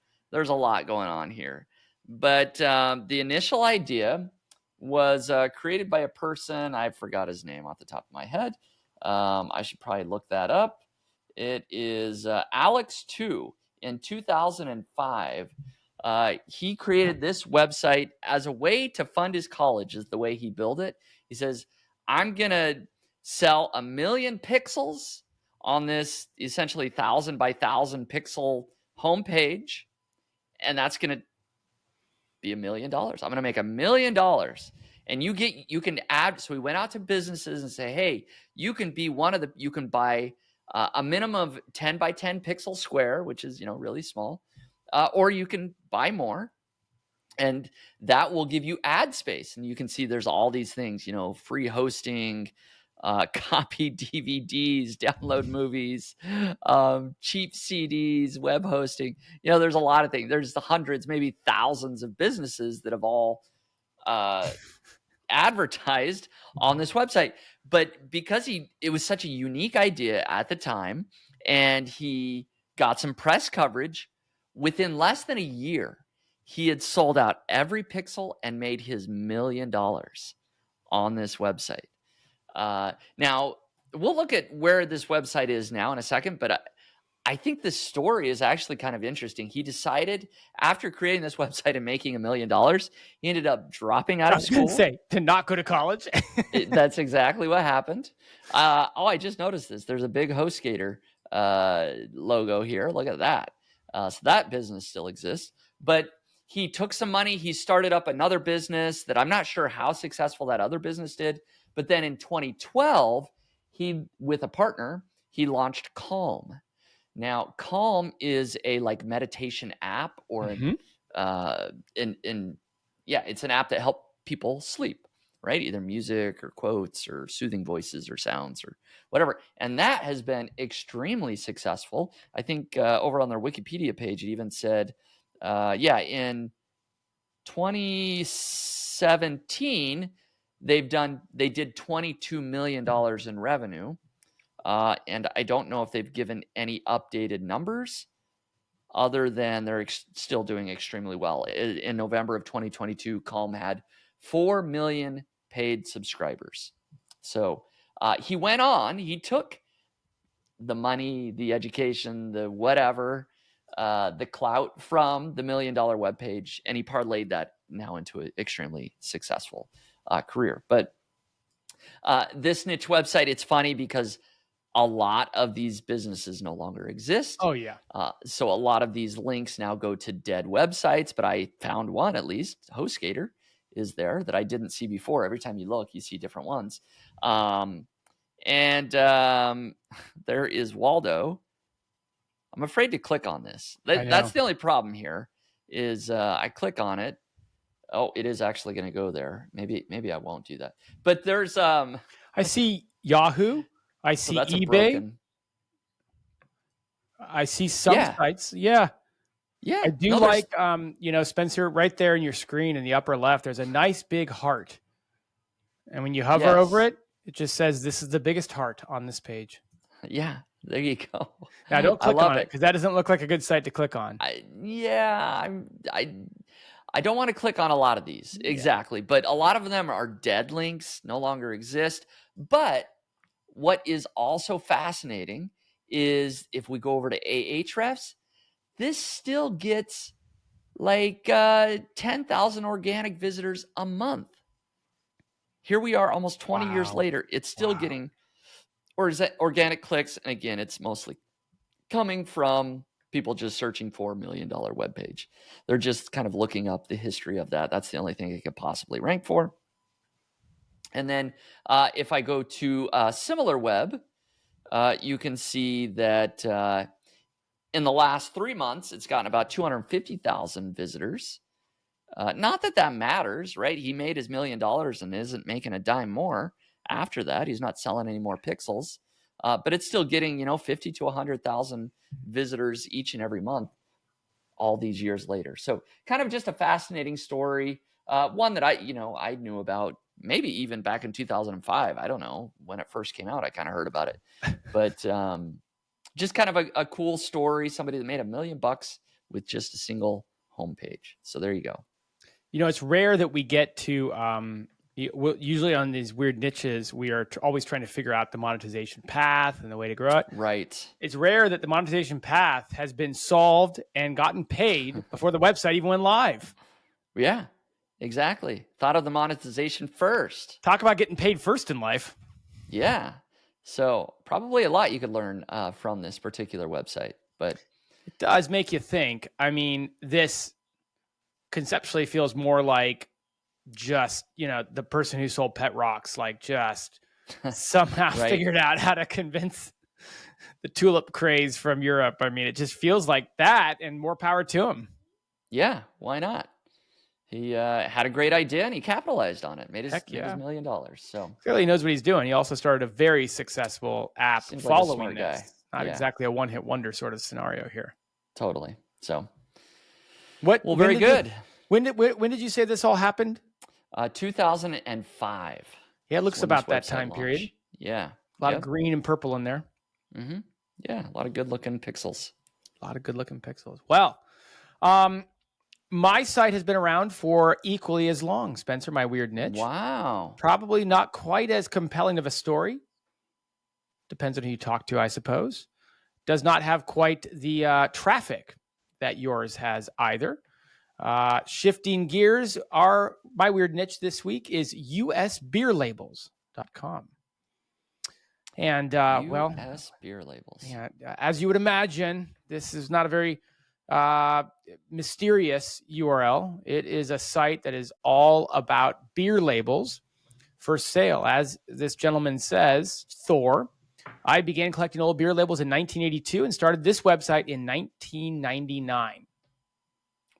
But the initial idea was created by a person. I forgot his name off the top of my head. I should probably look that up. It is Alex 2 in 2005. He created this website as a way to fund his college, is the way he built it. He says, I'm going to sell 1 million pixels on this essentially 1,000 by 1,000 pixel homepage. And that's going to be $1 million. I'm going to make $1 million. And you can add. So we went out to businesses and say, hey, you can be you can buy a minimum of 10 by 10 pixel square, which is, really small. Or you can buy more, and that will give you ad space. And you can see there's all these things, free hosting, copy DVDs, download movies, cheap CDs, web hosting. There's a lot of things. There's the hundreds, maybe thousands of businesses that have all advertised on this website. But because it was such a unique idea at the time, and he got some press coverage, within less than a year, he had sold out every pixel and made his $1 million on this website. Now, we'll look at where this website is now in a second, but I think the story is actually kind of interesting. He decided after creating this website and making $1 million, he ended up dropping out of school. To not go to college. That's exactly what happened. I just noticed this. There's a big HostGator logo here. Look at that. So that business still exists, but he took some money. He started up another business that I'm not sure how successful that other business did. But then in 2012, with a partner, he launched Calm. Now, Calm is a meditation app, or it's an app that helps people sleep, right? Either music or quotes or soothing voices or sounds or whatever. And that has been extremely successful. I think over on their Wikipedia page, it even said, in 2017, they did $22 million in revenue. And I don't know if they've given any updated numbers other than they're still doing extremely well. In November of 2022, Calm had 4 million paid subscribers. So he went on, he took the money, the education, the whatever, the clout from the $1 million webpage, and he parlayed that now into an extremely successful career. But this niche website, it's funny because a lot of these businesses no longer exist. Oh, yeah. So a lot of these links now go to dead websites, but I found one, at least, HostGator is there, that I didn't see before. Every time you look, you see different ones. And there is Waldo. I'm afraid to click on this. That's the only problem here is I click on it. Oh, it is actually going to go there. Maybe I won't do that. But there's I see Yahoo. I So see that's a eBay. broken. I see some Yeah. sites. Yeah. Yeah. I do No, there's like, Spencer, right there in your screen in the upper left, there's a nice big heart. And when you hover over yes. it, it just says, this is the biggest heart on this page. Yeah. There you go. Now, don't I click love on it it. because that doesn't look like a good site to click on. I don't want to click on a lot of these. Yeah. Exactly. But a lot of them are dead links, no longer exist. But what is also fascinating is if we go over to Ahrefs, this still gets like 10,000 organic visitors a month. Here we are almost 20 years later. It's still getting, or is that organic clicks? And again, it's mostly coming from people just searching for $1 million webpage. They're just kind of looking up the history of that. That's the only thing it could possibly rank for. And then if I go to SimilarWeb, you can see that in the last 3 months, it's gotten about 250,000 visitors. Not that that matters, right? He made his $1 million and isn't making a dime more after that. He's not selling any more pixels, but it's still getting 50 to 100,000 visitors each and every month all these years later. So kind of just a fascinating story. One that I knew about maybe even back in 2005. I don't know when it first came out. I kind of heard about it, but just kind of a cool story. Somebody that made $1 million with just a single homepage. So there you go. It's rare that we get to, usually on these weird niches, we are always trying to figure out the monetization path and the way to grow it. Right. It's rare that the monetization path has been solved and gotten paid before the website even went live. Yeah, exactly. Thought of the monetization first. Talk about getting paid first in life. Yeah. So probably a lot you could learn from this particular website, but it does make you think. I mean, this conceptually feels more like just, the person who sold pet rocks, like just somehow right. figured out how to convince the tulip craze from Europe. I mean, it just feels like that, and more power to him. Yeah, why not? He had a great idea and he capitalized on it. Made his $1 million. So clearly he knows what he's doing. He also started a very successful app following this. Not exactly a one-hit wonder sort of scenario here. Totally. So well, very good. When did you say this all happened? 2005. Yeah, it looks about that time period. Yeah. A lot of green and purple in there. Mm-hmm. Yeah, a lot of good-looking pixels. Well, my site has been around for equally as long, Spencer, my weird niche. Wow. Probably not quite as compelling of a story. Depends on who you talk to, I suppose. Does not have quite the traffic that yours has either. Shifting gears, my weird niche this week is usbeerlabels.com. And US beer labels. Yeah, as you would imagine, this is not a very mysterious URL. It is a site that is all about beer labels for sale. As this gentleman says, Thor, I began collecting old beer labels in 1982 and started this website in 1999.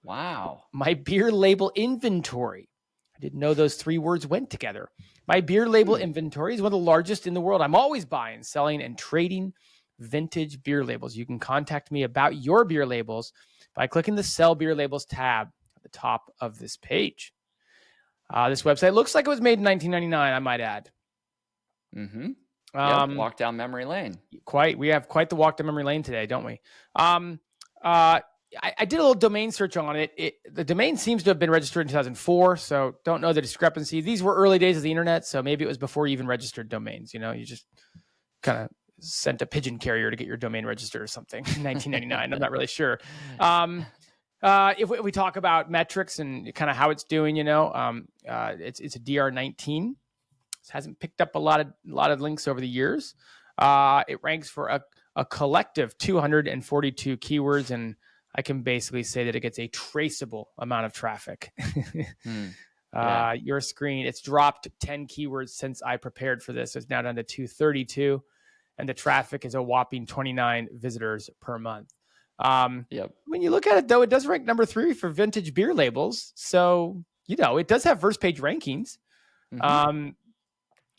Wow. My beer label inventory. I didn't know those three words went together. My beer label inventory is one of the largest in the world. I'm always buying, selling, and trading vintage beer labels. You can contact me about your beer labels by clicking the Sell Beer Labels tab at the top of this page. This website looks like it was made in 1999, I might add. Mm-hmm. Walk down memory lane. We have quite the walk down memory lane today, don't we? I did a little domain search on it. The domain seems to have been registered in 2004, so don't know the discrepancy. These were early days of the internet, so maybe it was before you even registered domains. You just kind of sent a pigeon carrier to get your domain registered or something in 1999. I'm not really sure. If we talk about metrics and kind of how it's doing, it's a DR19. It hasn't picked up a lot of links over the years. It ranks for a collective 242 keywords, and I can basically say that it gets a traceable amount of traffic. Your screen, it's dropped 10 keywords since I prepared for this. So it's now down to 232, and the traffic is a whopping 29 visitors per month. When you look at it, though, it does rank number 3 for vintage beer labels. So, it does have first page rankings. Mm-hmm.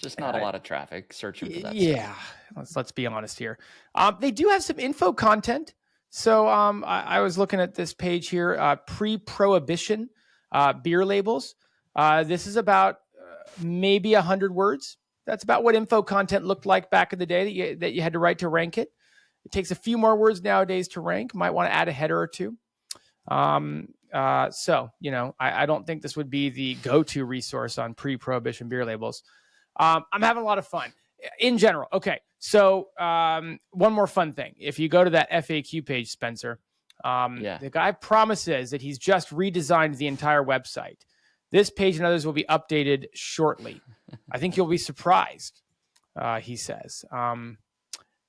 Just not a lot of traffic searching for that stuff. Yeah, let's be honest here. They do have some info content. So I was looking at this page here, pre-prohibition beer labels. This is about maybe 100 words. That's about what info content looked like back in the day that you had to write to rank it. It takes a few more words nowadays to rank. Might want to add a header or two. So, I don't think this would be the go-to resource on pre-prohibition beer labels. I'm having a lot of fun in general. Okay. So, one more fun thing. If you go to that FAQ page, Spencer, the guy promises that he's just redesigned the entire website. This page and others will be updated shortly. I think you'll be surprised, he says.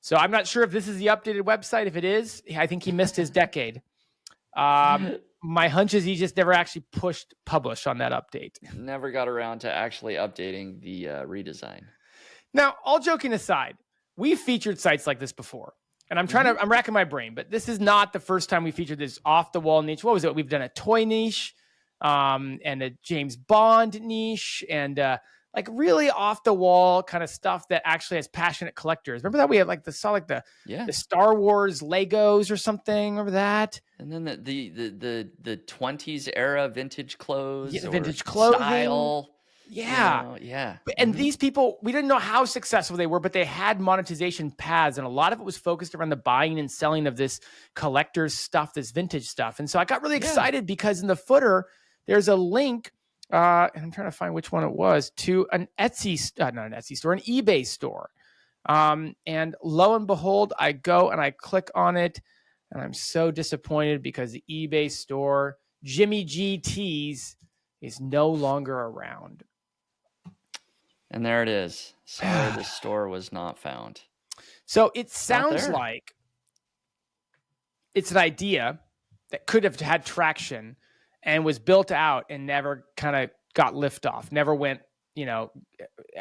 So I'm not sure if this is the updated website. If it is, I think he missed his decade. My hunch is he just never actually pushed publish on that update. Never got around to actually updating the redesign. Now, all joking aside, we've featured sites like this before. And I'm racking my brain, but this is not the first time we featured this off the wall niche. What was it? We've done a toy niche, and a James Bond niche, and like really off the wall kind of stuff that actually has passionate collectors. Remember that we had like the Star Wars Legos or something. Remember that? And then the 20s era vintage clothes, vintage clothing style. Yeah. Yeah. And these people, we didn't know how successful they were, but they had monetization paths. And a lot of it was focused around the buying and selling of this collector's stuff, this vintage stuff. And so I got really excited because in the footer, there's a link, and I'm trying to find which one it was, to an Etsy, not an Etsy store, an eBay store. And lo and behold, I go and I click on it, and I'm so disappointed because the eBay store, Jimmy G Tees, is no longer around. And there it is. Sorry, the store was not found. So it sounds like it's an idea that could have had traction and was built out and never kind of got liftoff, never went,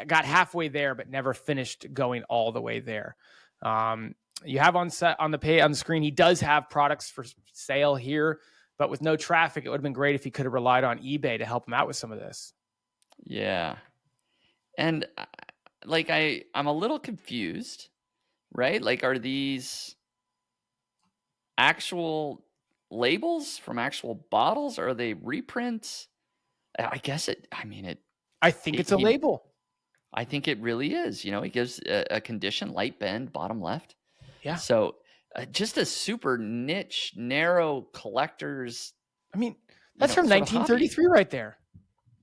got halfway there, but never finished going all the way there. You have on the screen, he does have products for sale here, but with no traffic, it would have been great if he could have relied on eBay to help him out with some of this. Yeah. And like, I'm a little confused, right? Like, are these actual labels from actual bottles? Or are they reprints? I guess I think it's a label. I think it really is. It gives a condition, light bend, bottom left. Yeah. So just a super niche, narrow collector's. That's from 1933 right there.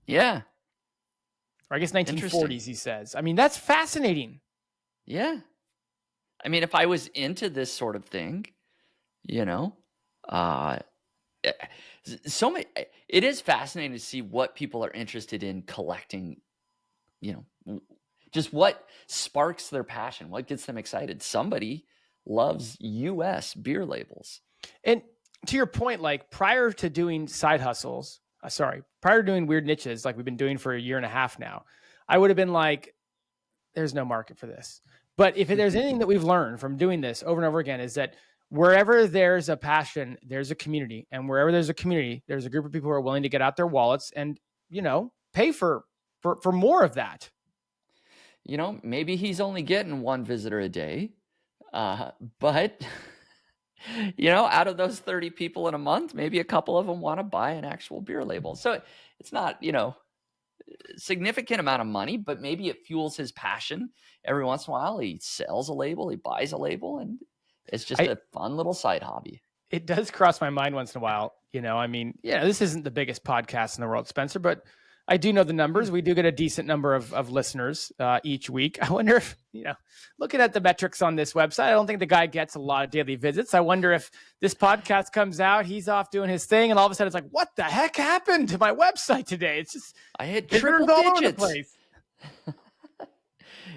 Yeah. Or I guess 1940s, he says. That's fascinating. Yeah. If I was into this sort of thing, so many, it is fascinating to see what people are interested in collecting, just what sparks their passion, what gets them excited. Somebody loves US beer labels. And to your point, like prior to doing side hustles, prior to doing weird niches like we've been doing for a year and a half now, I would have been like, there's no market for this. But if there's anything that we've learned from doing this over and over again is that wherever there's a passion, there's a community. And wherever there's a community, there's a group of people who are willing to get out their wallets and, pay for more of that. Maybe he's only getting one visitor a day. But, out of those 30 people in a month, maybe a couple of them want to buy an actual beer label. So it's not, significant amount of money, but maybe it fuels his passion. Every once in a while, he sells a label, he buys a label, and it's just a fun little side hobby. It does cross my mind once in a while. This isn't the biggest podcast in the world, Spencer, but I do know the numbers. We do get a decent number of listeners each week. I wonder if, looking at the metrics on this website, I don't think the guy gets a lot of daily visits. I wonder if this podcast comes out, he's off doing his thing, and all of a sudden it's like, what the heck happened to my website today? It's just, I had triple digits. All over the place.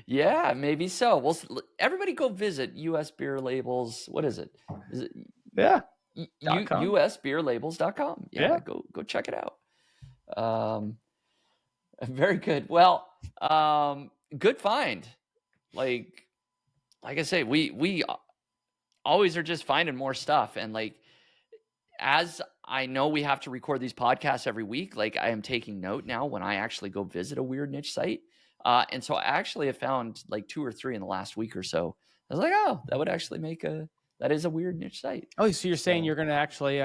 Yeah, maybe so. Well, everybody go visit US Beer Labels. What is it? Is it? Yeah. usbeerlabels.com. Yeah. Go check it out. Very good. Well, good find. Like I say, we always are just finding more stuff. And like, as I know we have to record these podcasts every week, like I am taking note now when I actually go visit a weird niche site. And so I actually have found like 2 or 3 in the last week or so. I was like, oh, that would actually that is a weird niche site. Oh, so you're saying you're going to actually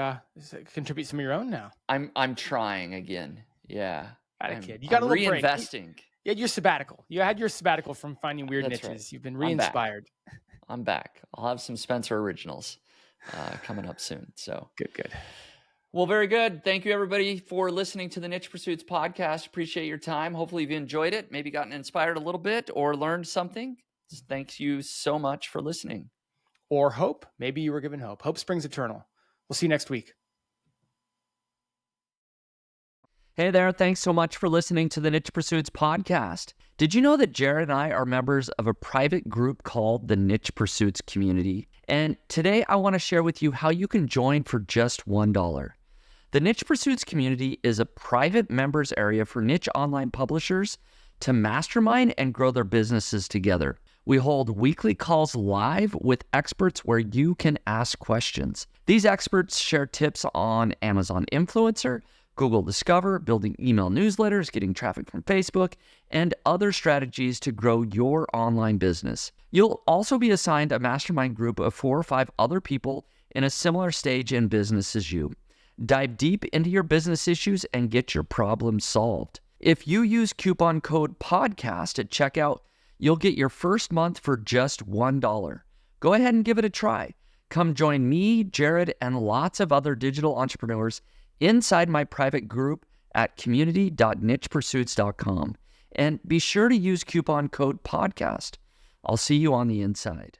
contribute some of your own now? I'm trying again. Yeah. Kid. You got a little break. Reinvesting. You had your sabbatical. You had your sabbatical from finding weird That's niches. right. You've been re-inspired. I'm back. I'll have some Spencer originals coming up soon. So good. Well, very good. Thank you, everybody, for listening to the Niche Pursuits podcast. Appreciate your time. Hopefully you've enjoyed it, maybe gotten inspired a little bit or learned something. Thanks you so much for listening. Or hope. Maybe you were given hope. Hope springs eternal. We'll see you next week. Hey there, thanks so much for listening to the Niche Pursuits podcast. Did you know that Jared and I are members of a private group called the Niche Pursuits Community? And today I want to share with you how you can join for just $1. The Niche Pursuits Community is a private members area for niche online publishers to mastermind and grow their businesses together. We hold weekly calls live with experts where you can ask questions. These experts share tips on Amazon Influencer, Google Discover, building email newsletters, getting traffic from Facebook, and other strategies to grow your online business. You'll also be assigned a mastermind group of 4 or 5 other people in a similar stage in business as you. Dive deep into your business issues and get your problems solved. If you use coupon code PODCAST at checkout, you'll get your first month for just $1. Go ahead and give it a try. Come join me, Jared, and lots of other digital entrepreneurs inside my private group at community.nichepursuits.com. And be sure to use coupon code PODCAST. I'll see you on the inside.